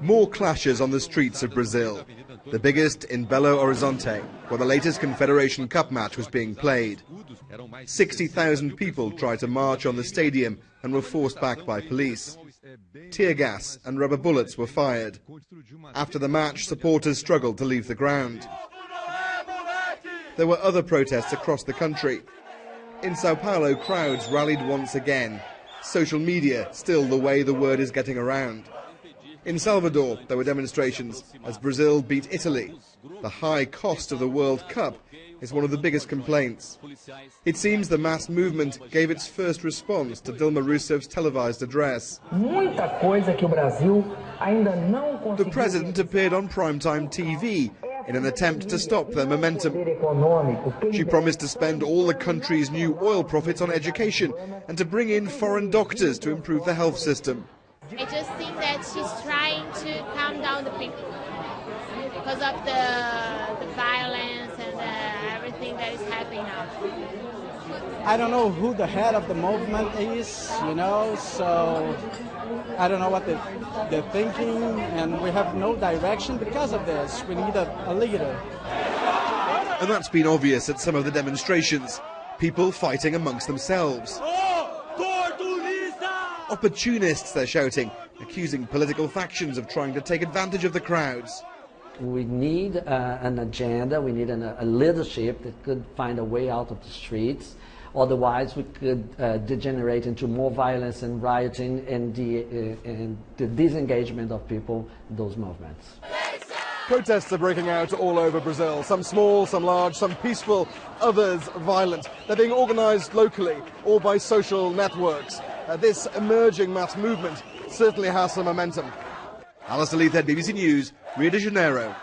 More clashes on the streets of Brazil, the biggest in Belo Horizonte, where the latest Confederation Cup match was being played. 60,000 people tried to march on the stadium and were forced back by police. Tear gas and rubber bullets were fired. After the match, supporters struggled to leave the ground. There were other protests across the country. In Sao Paulo, crowds rallied once again. Social media still the way the word is getting around. In Salvador, there were demonstrations as Brazil beat Italy. The high cost of the World Cup is one of the biggest complaints. It seems the mass movement gave its first response to Dilma Rousseff's televised address. The president appeared on primetime TV in an attempt to stop their momentum. She promised to spend all the country's new oil profits on education and to bring in foreign doctors to improve the health system. I just think that she's trying to calm down the people because of the violence and everything that is happening now. I don't know who the head of the movement is, so I don't know what they're thinking, and we have no direction because of this. We need a leader. And that's been obvious at some of the demonstrations. People fighting amongst themselves. Opportunists, they're shouting, accusing political factions of trying to take advantage of the crowds. We need an agenda, we need a leadership that could find a way out of the streets. Otherwise, we could degenerate into more violence and rioting and the disengagement of people in those movements. Protests are breaking out all over Brazil, some small, some large, some peaceful, others violent. They're being organised locally or by social networks. This emerging mass movement certainly has some momentum. Alistair Leithhead, BBC News, Rio de Janeiro.